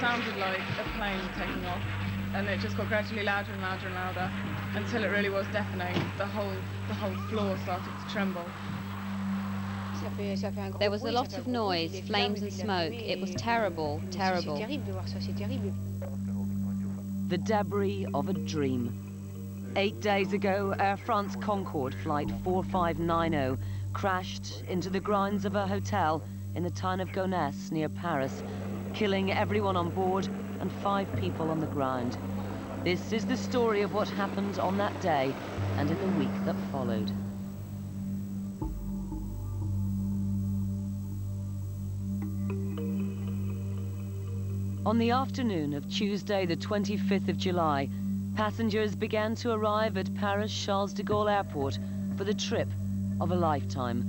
sounded like a plane taking off, and it just got gradually louder and louder and louder until it really was deafening. The whole floor started to tremble. There was a lot of noise, flames and smoke. It was terrible, terrible. The debris of a dream. 8 days ago, Air France Concorde flight 4590 crashed into the grounds of a hotel in the town of Gonesse near Paris, killing everyone on board and 5 people on the ground. This is the story of what happened on that day and in the week that followed. On the afternoon of Tuesday, the 25th of July, passengers began to arrive at Paris Charles de Gaulle Airport for the trip of a lifetime.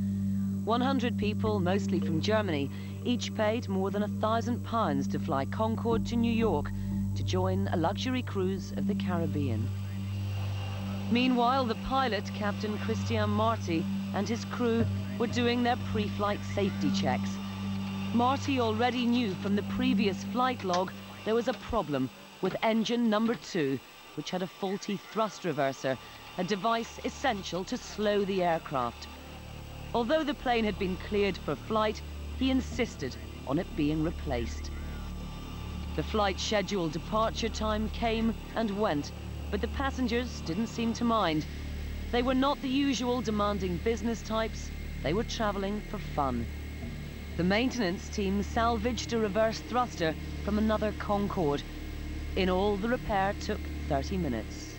100 people, mostly from Germany, each paid more than £1,000 to fly Concorde to New York to join a luxury cruise of the Caribbean. Meanwhile, the pilot, Captain Christian Marty, and his crew were doing their pre-flight safety checks. Marty already knew from the previous flight log there was a problem with engine number 2, which had a faulty thrust reverser, a device essential to slow the aircraft. Although the plane had been cleared for flight, he insisted on it being replaced. The flight scheduled departure time came and went, but the passengers didn't seem to mind. They were not the usual demanding business types, they were traveling for fun. The maintenance team salvaged a reverse thruster from another Concorde. In all, the repair took 30 minutes.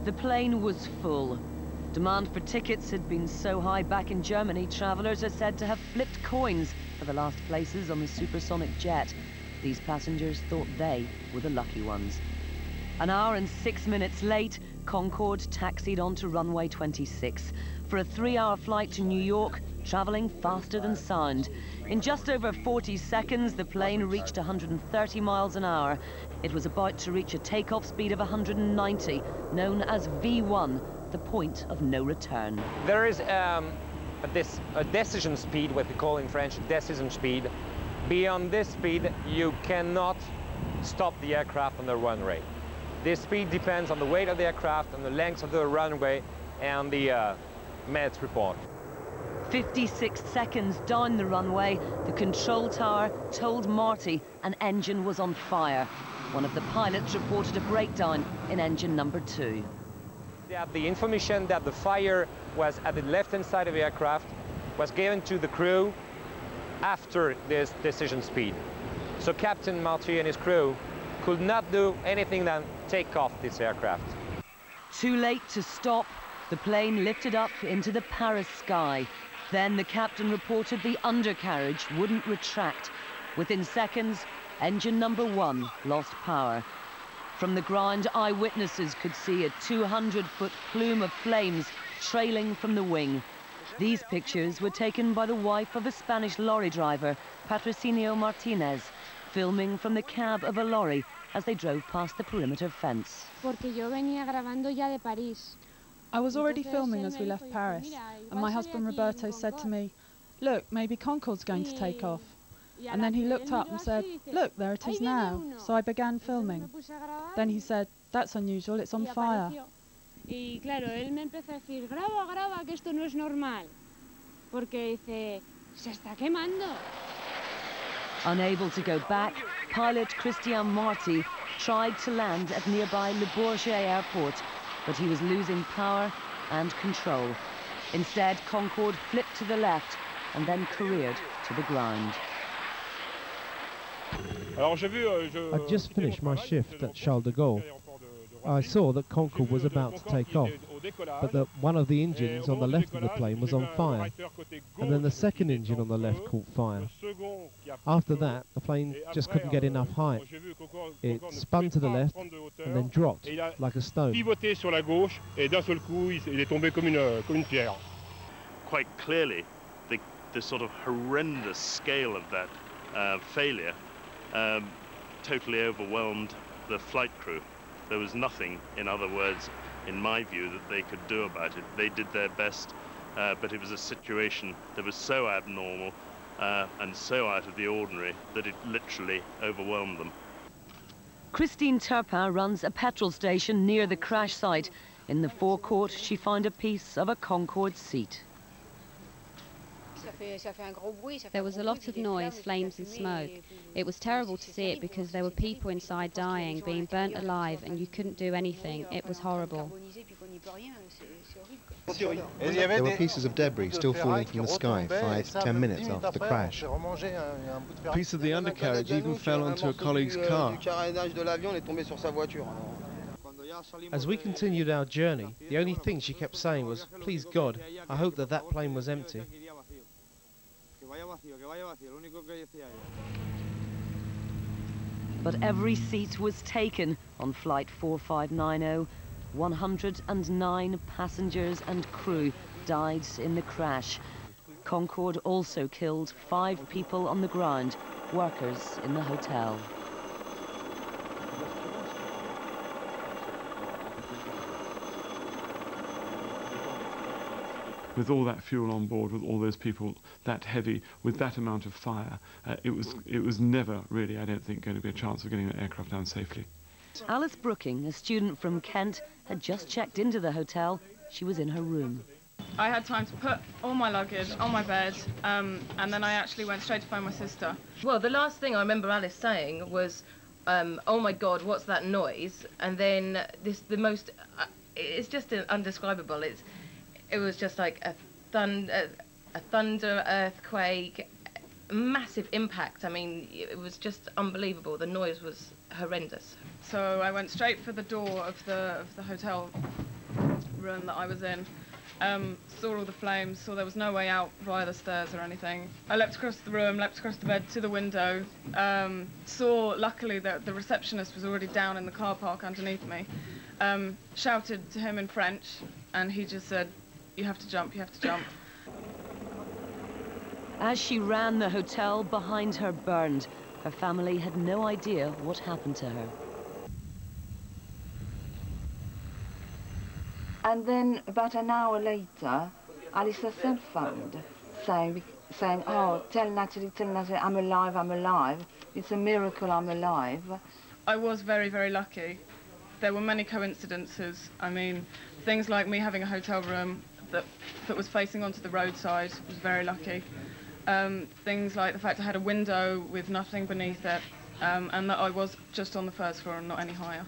The plane was full. Demand for tickets had been so high back in Germany, travellers are said to have flipped coins for the last places on the supersonic jet. These passengers thought they were the lucky ones. An hour and 6 minutes late, Concorde taxied onto runway 26 for a 3-hour flight to New York, travelling faster than sound. In just over 40 seconds, the plane reached 130 miles an hour. It was about to reach a takeoff speed of 190, known as V1, the point of no return. There is a decision speed, what we call in French decision speed. Beyond this speed, you cannot stop the aircraft on the runway. This speed depends on the weight of the aircraft, on the length of the runway, and the METS report. 56 seconds down the runway, the control tower told Marty an engine was on fire. One of the pilots reported a breakdown in engine number 2. They had the information that the fire was at the left-hand side of the aircraft, was given to the crew after this decision speed. So Captain Marty and his crew could not do anything than take off this aircraft. Too late to stop, the plane lifted up into the Paris sky. Then the captain reported the undercarriage wouldn't retract. Within seconds, engine number 1 lost power. From the ground, eyewitnesses could see a 200-foot plume of flames trailing from the wing. These pictures were taken by the wife of a Spanish lorry driver, Patrocinio Martinez, filming from the cab of a lorry as they drove past the perimeter fence. I was already filming as we left Paris, and my husband Roberto said to me, "Look, maybe Concorde's going to take off." And then he looked up and said, "Look, there it is now." So I began filming. Then he said, "That's unusual, it's on fire." Y claro, él me empezó a decir, graba, graba, que esto no es normal. Porque dice, se está quemando. Unable to go back, pilot Christian Marty tried to land at nearby Le Bourget airport, but he was losing power and control. Instead, Concorde flipped to the left and then careered to the ground. I'd just finished my shift at Charles de Gaulle. I saw that Concorde was about to take off, but that one of the engines on the left of the plane was on fire, and then the second engine on the left caught fire. After that, the plane just couldn't get enough height. It spun to the left and then dropped like a stone. Quite clearly, the sort of horrendous scale of that failure totally overwhelmed the flight crew. There was nothing, in other words, in my view, that they could do about it. They did their best, but it was a situation that was so abnormal and so out of the ordinary that it literally overwhelmed them. Christine Turpin runs a petrol station near the crash site. In the forecourt, she found a piece of a Concorde seat. There was a lot of noise, flames and smoke. It was terrible to see it because there were people inside dying, being burnt alive, and you couldn't do anything. It was horrible. There were pieces of debris still falling from the sky 5 to 10 minutes after the crash. A piece of the undercarriage even fell onto a colleague's car. As we continued our journey, the only thing she kept saying was, "Please God, I hope that that plane was empty." But every seat was taken on Flight 4590. 109 passengers and crew died in the crash. Concorde also killed 5 people on the ground, workers in the hotel. With all that fuel on board, with all those people that heavy, with that amount of fire, it was never really, I don't think, going to be a chance of getting the aircraft down safely. Alice Brooking, a student from Kent, had just checked into the hotel. She was in her room. I had time to put all my luggage on my bed, and then I actually went straight to find my sister. Well, the last thing I remember Alice saying was, "Oh my God, what's that noise?" And then it's just undescribable. It was just like a thunder, earthquake, massive impact. I mean, it was just unbelievable. The noise was horrendous. So I went straight for the door of the hotel room that I was in. Saw all the flames, saw there was no way out via the stairs or anything. I leapt across the room, leapt across the bed to the window. Saw, luckily, that the receptionist was already down in the car park underneath me. Shouted to him in French, and he just said, "You have to jump, you have to jump." As she ran, the hotel behind her burned. Her family had no idea what happened to her. And then, about an hour later, Alice herself phoned, saying, "Oh, tell Natalie, I'm alive, I'm alive. It's a miracle I'm alive." I was very, very lucky. There were many coincidences. I mean, things like me having a hotel room that was facing onto the roadside was very lucky. Things like the fact I had a window with nothing beneath it, and that I was just on the first floor and not any higher.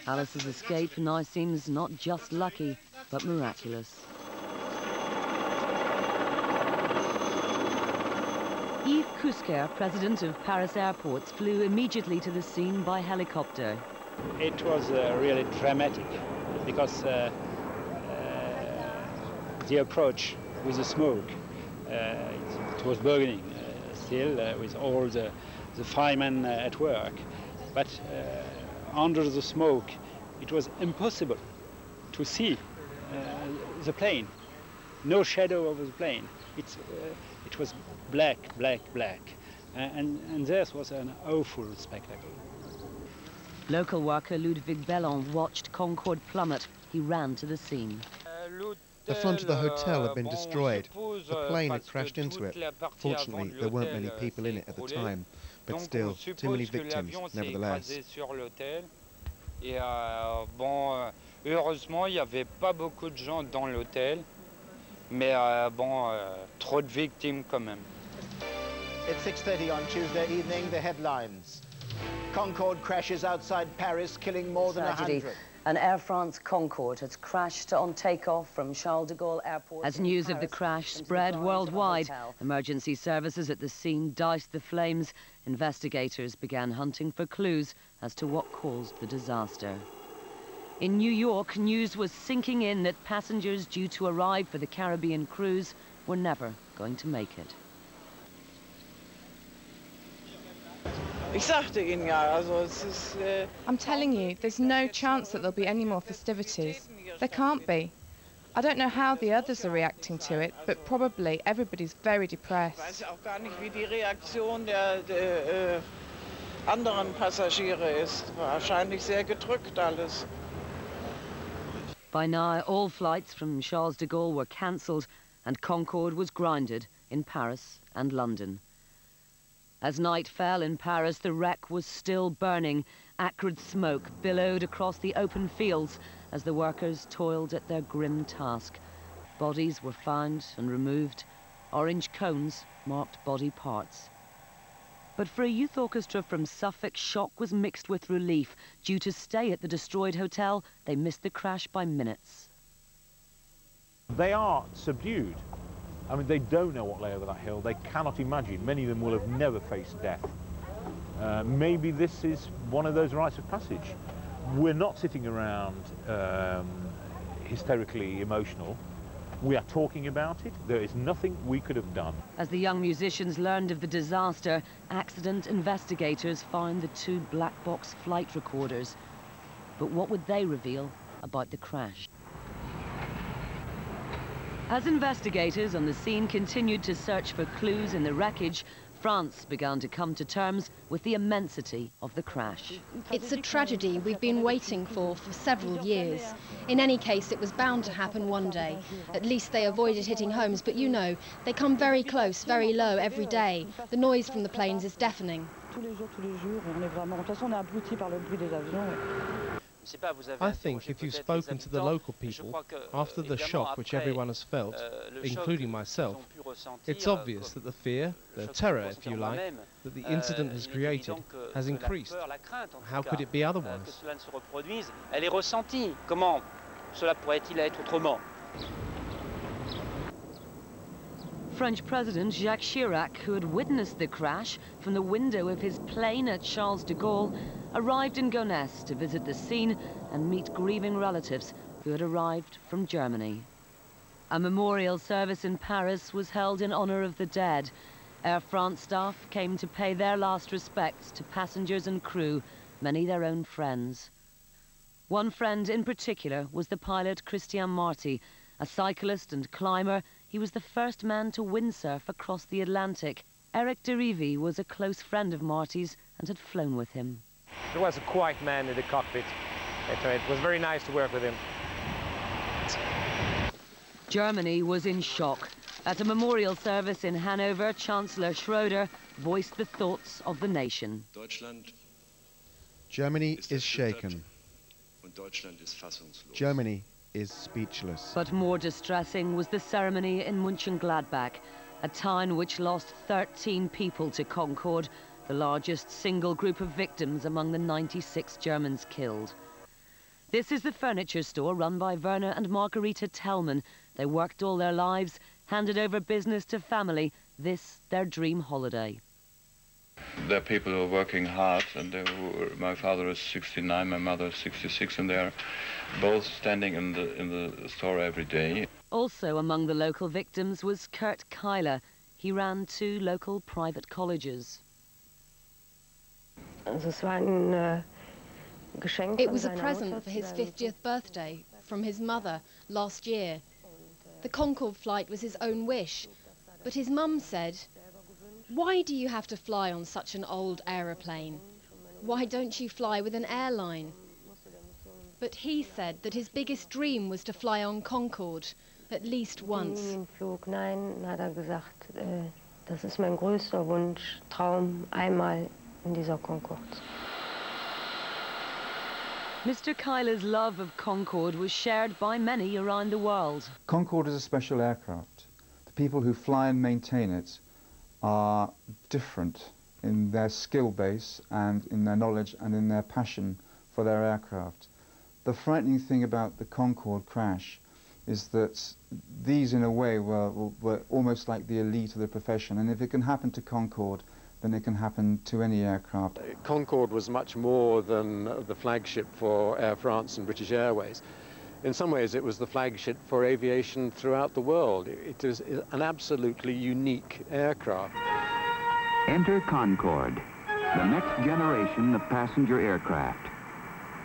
Alice's escape now seems not just lucky, but miraculous. Yves Cousquer, president of Paris Airports, flew immediately to the scene by helicopter. It was really dramatic because the approach with the smoke, it was burning still with all the firemen at work, but under the smoke it was impossible to see the plane. No shadow of the plane. It was black, black, black, and this was an awful spectacle. Local worker Ludwig Bellon watched Concorde plummet. He ran to the scene. The front of the hotel had been destroyed. The plane had crashed into it. Fortunately, there weren't many people in it at the time, but still, too many victims, nevertheless. Heureusement, il n'y avait pas beaucoup de gens dans l'hôtel, mais trop de victimes quand même. It's 6:30 on Tuesday evening, the headlines. Concorde crashes outside Paris, killing more than 100. An Air France Concorde has crashed on takeoff from Charles de Gaulle Airport. As news of the crash spread worldwide, emergency services at the scene doused the flames. Investigators began hunting for clues as to what caused the disaster. In New York, news was sinking in that passengers due to arrive for the Caribbean cruise were never going to make it. I'm telling you, there's no chance that there'll be any more festivities. There can't be. I don't know how the others are reacting to it, but probably everybody's very depressed. By now, all flights from Charles de Gaulle were cancelled and Concorde was grounded in Paris and London. As night fell in Paris, the wreck was still burning. Acrid smoke billowed across the open fields as the workers toiled at their grim task. Bodies were found and removed. Orange cones marked body parts. But for a youth orchestra from Suffolk, shock was mixed with relief. Due to stay at the destroyed hotel, they missed the crash by minutes. They are subdued. I mean, they don't know what lay over that hill. They cannot imagine. Many of them will have never faced death. Maybe this is one of those rites of passage. We're not sitting around hysterically emotional. We are talking about it. There is nothing we could have done. As the young musicians learned of the disaster, accident investigators found the 2 black box flight recorders. But what would they reveal about the crash? As investigators on the scene continued to search for clues in the wreckage, France began to come to terms with the immensity of the crash. It's a tragedy we've been waiting for several years. In any case, it was bound to happen one day. At least they avoided hitting homes, but you know, they come very close, very low every day. The noise from the planes is deafening. I think if you've spoken to the local people, after the shock which everyone has felt, including myself, it's obvious that the fear, the terror if you like, that the incident has created has increased. How could it be otherwise? French President Jacques Chirac, who had witnessed the crash from the window of his plane at Charles de Gaulle, arrived in Gonesse to visit the scene and meet grieving relatives who had arrived from Germany. A memorial service in Paris was held in honor of the dead. Air France staff came to pay their last respects to passengers and crew, many their own friends. One friend in particular was the pilot Christian Marty, a cyclist and climber. He was the first man to windsurf across the Atlantic. Eric de Rivi was a close friend of Marty's and had flown with him. He was a quiet man in the cockpit. It was very nice to work with him. Germany was in shock. At a memorial service in Hanover, Chancellor Schroeder voiced the thoughts of the nation. Germany is shaken. Germany is speechless. But more distressing was the ceremony in Mönchengladbach, a town which lost 13 people to Concorde, the largest single group of victims among the 96 Germans killed. This is the furniture store run by Werner and Margarita Tellman. They worked all their lives, handed over business to family, this their dream holiday. There are people who are working hard, and my father is 69, my mother is 66, and they are both standing in the store every day. Also among the local victims was Kurt Keiler. He ran 2 local private colleges. It was a present for his 50th birthday from his mother last year. The Concorde flight was his own wish, but his mum said, "Why do you have to fly on such an old aeroplane? Why don't you fly with an airline?" But he said that his biggest dream was to fly on Concorde, at least once. Nein, hat gesagt, das ist mein größter Wunsch, Traum, einmal in dieser Concorde. Mr. Keiler's love of Concorde was shared by many around the world. Concorde is a special aircraft. The people who fly and maintain it are different in their skill base and in their knowledge and in their passion for their aircraft. The frightening thing about the Concorde crash is that these, in a way, were almost like the elite of the profession, and if it can happen to Concorde, then it can happen to any aircraft. Concorde was much more than the flagship for Air France and British Airways. In some ways, it was the flagship for aviation throughout the world. It is an absolutely unique aircraft. Enter Concorde, the next generation of passenger aircraft.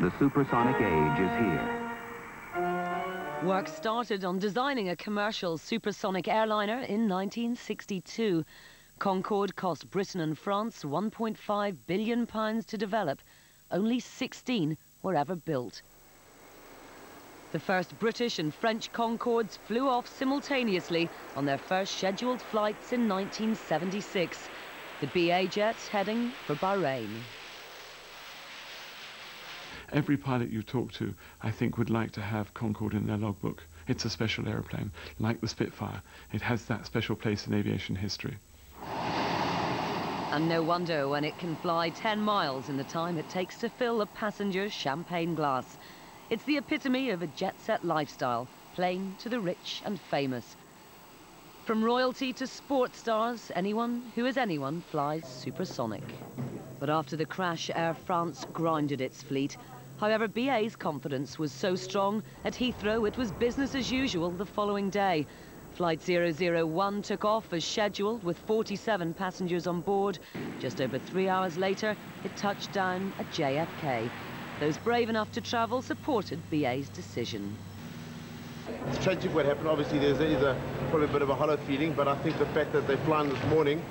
The supersonic age is here. Work started on designing a commercial supersonic airliner in 1962. Concorde cost Britain and France £1.5 billion to develop. Only 16 were ever built. The first British and French Concords flew off simultaneously on their first scheduled flights in 1976. The BA jets heading for Bahrain. Every pilot you talk to, I think, would like to have Concorde in their logbook. It's a special aeroplane, like the Spitfire. It has that special place in aviation history. And no wonder when it can fly 10 miles in the time it takes to fill a passenger's champagne glass. It's the epitome of a jet-set lifestyle, plain to the rich and famous. From royalty to sports stars, anyone who is anyone flies supersonic. But after the crash, Air France grounded its fleet. However, BA's confidence was so strong, at Heathrow it was business as usual the following day. Flight 001 took off as scheduled with 47 passengers on board. Just over 3 hours later, it touched down at JFK. Those brave enough to travel supported BA's decision. It's tragic what happened. Obviously, there's probably a bit of a hollow feeling, but I think the fact that they're flying this morning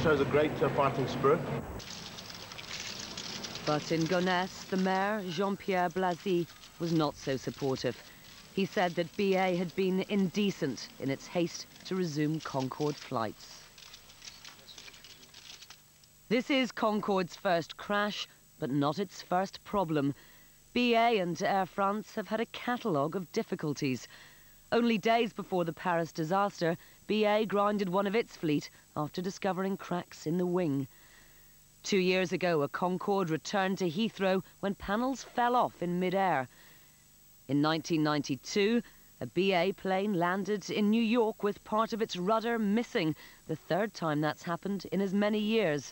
shows a great fighting spirit. But in Gonesse, the mayor, Jean-Pierre Blasi, was not so supportive. He said that BA had been indecent in its haste to resume Concorde flights. This is Concorde's first crash, but not its first problem. BA and Air France have had a catalogue of difficulties. Only days before the Paris disaster, BA grounded one of its fleet after discovering cracks in the wing. 2 years ago, a Concorde returned to Heathrow when panels fell off in mid-air. In 1992, a BA plane landed in New York with part of its rudder missing, the third time that's happened in as many years.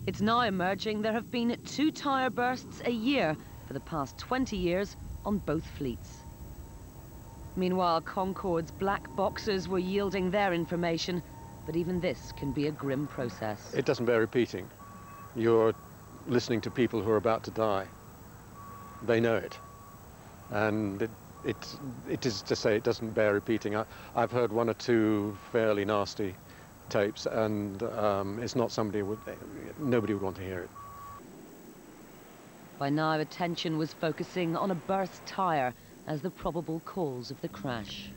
It's now emerging there have been 2 tyre bursts a year for the past 20 years on both fleets. Meanwhile, Concorde's black boxes were yielding their information, but even this can be a grim process. It doesn't bear repeating. You're listening to people who are about to die. They know it. And it is to say it doesn't bear repeating. I've heard 1 or 2 fairly nasty tapes, and it's not nobody would want to hear it. By now, attention was focusing on a burst tyre as the probable cause of the crash.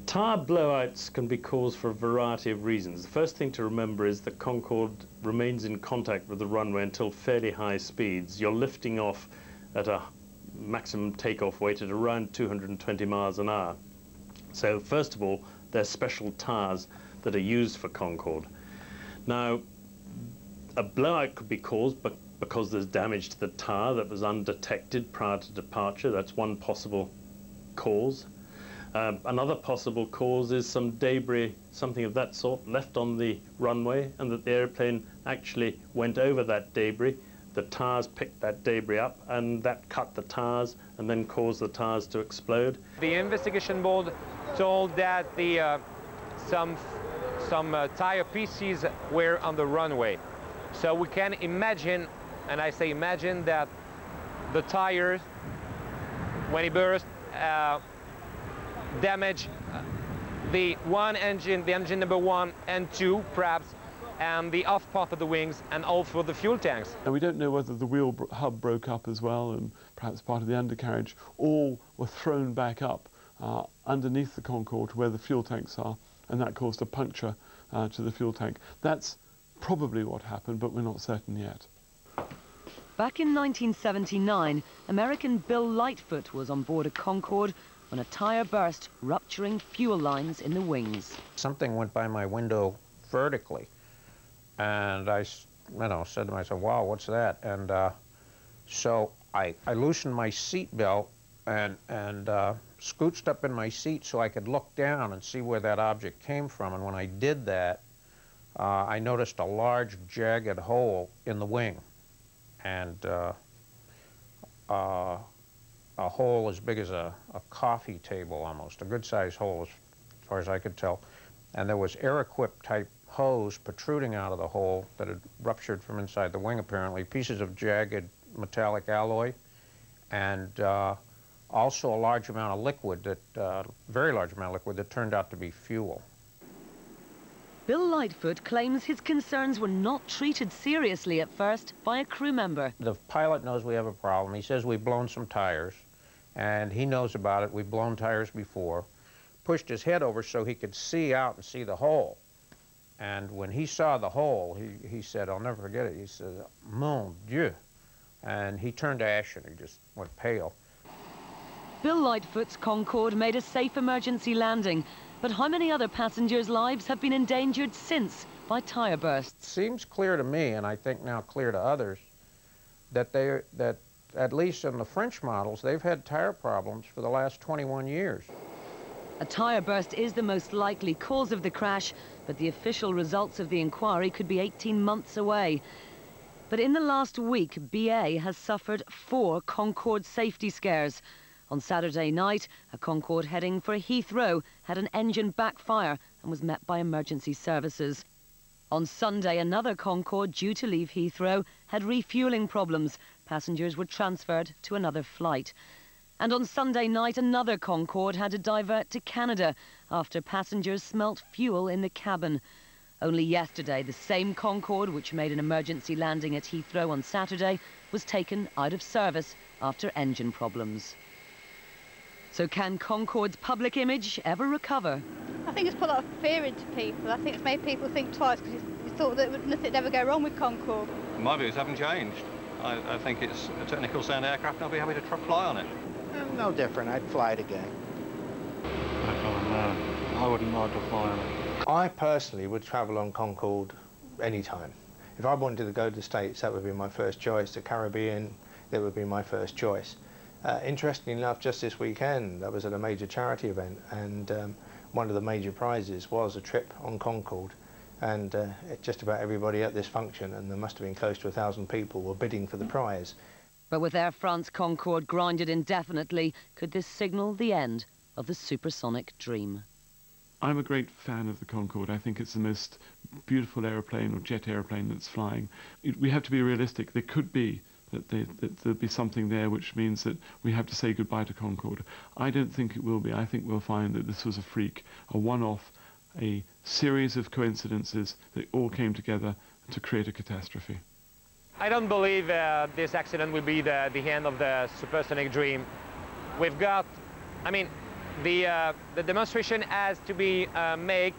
Tyre blowouts can be caused for a variety of reasons. The first thing to remember is that Concorde remains in contact with the runway until fairly high speeds. You're lifting off at a maximum takeoff weight at around 220 miles an hour. So first of all, there's special tyres that are used for Concorde. Now, a blowout could be caused because there's damage to the tyre that was undetected prior to departure. That's one possible cause. Another possible cause is some debris, something of that sort, left on the runway, and that the airplane actually went over that debris. The tyres picked that debris up, and that cut the tyres and then caused the tyres to explode. The investigation board told that some tyre pieces were on the runway. So we can imagine, and I say imagine, that the tires, when it burst, damage the engine number 1 and 2, perhaps, and the off part of the wings, and also the fuel tanks. And we don't know whether the wheel hub broke up as well, and perhaps part of the undercarriage. All were thrown back up underneath the Concorde where the fuel tanks are, and that caused a puncture to the fuel tank. That's probably what happened, but we're not certain yet. Back in 1979, American Bill Lightfoot was on board a Concorde when a tyre burst, rupturing fuel lines in the wings. Something went by my window vertically, and I said to myself, wow, what's that? And so I loosened my seat belt and scooched up in my seat so I could look down and see where that object came from. And when I did that, I noticed a large jagged hole in the wing, and a hole as big as a coffee table almost, a good-sized hole as far as I could tell. And there was air-equipped type hose protruding out of the hole that had ruptured from inside the wing apparently, pieces of jagged metallic alloy, and also a large amount of liquid, very large amount of liquid that turned out to be fuel. Bill Lightfoot claims his concerns were not treated seriously at first by a crew member. The pilot knows we have a problem. He says we've blown some tires, and he knows about it. We've blown tires before. Pushed his head over so he could see out and see the hole. And when he saw the hole, he said, I'll never forget it, he said, Mon Dieu. And he turned to ash and he just went pale. Bill Lightfoot's Concorde made a safe emergency landing, but how many other passengers' lives have been endangered since by tire bursts? Seems clear to me, and I think now clear to others, that at least in the French models, they've had tire problems for the last 21 years. A tire burst is the most likely cause of the crash, but the official results of the inquiry could be 18 months away. But in the last week, BA has suffered 4 Concorde safety scares. On Saturday night, a Concorde heading for Heathrow had an engine backfire and was met by emergency services. On Sunday, another Concorde due to leave Heathrow had refuelling problems. Passengers were transferred to another flight. And on Sunday night, another Concorde had to divert to Canada after passengers smelt fuel in the cabin. Only yesterday, the same Concorde, which made an emergency landing at Heathrow on Saturday, was taken out of service after engine problems. So can Concorde's public image ever recover? I think it's put a lot of fear into people. I think it's made people think twice because you thought that nothing would ever go wrong with Concorde. My views haven't changed. I think it's a technical sound aircraft and I'll be happy to fly on it. No different. I'd fly it again. I don't know. I wouldn't like to fly on it. I personally would travel on Concorde any time. If I wanted to go to the States, that would be my first choice. The Caribbean, that would be my first choice. Interestingly enough, just this weekend, I was at a major charity event, and one of the major prizes was a trip on Concorde. And just about everybody at this function, and there must have been close to 1,000 people, were bidding for the prize. But with Air France Concorde grounded indefinitely, could this signal the end of the supersonic dream? I'm a great fan of the Concorde. I think it's the most beautiful aeroplane or jet aeroplane that's flying. We have to be realistic. There could be that there'll be something there which means that we have to say goodbye to Concorde. I don't think it will be. I think we'll find that this was a freak, a one-off, a series of coincidences that all came together to create a catastrophe. I don't believe this accident will be the end of the supersonic dream. We've got, I mean, the demonstration has to be made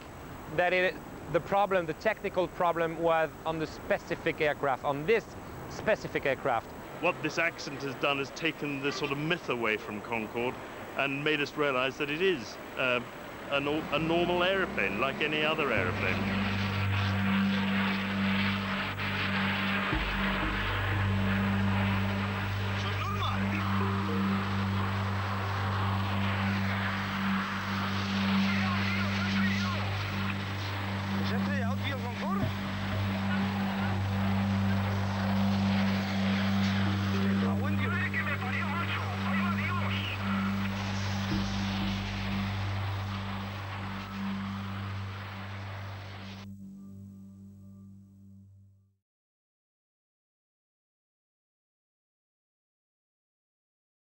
that the technical problem was on the specific aircraft, on this specific aircraft. What this accident has done is taken the sort of myth away from Concorde and made us realize that it is a normal aeroplane, like any other aeroplane. Zet je, houdt hier van voor.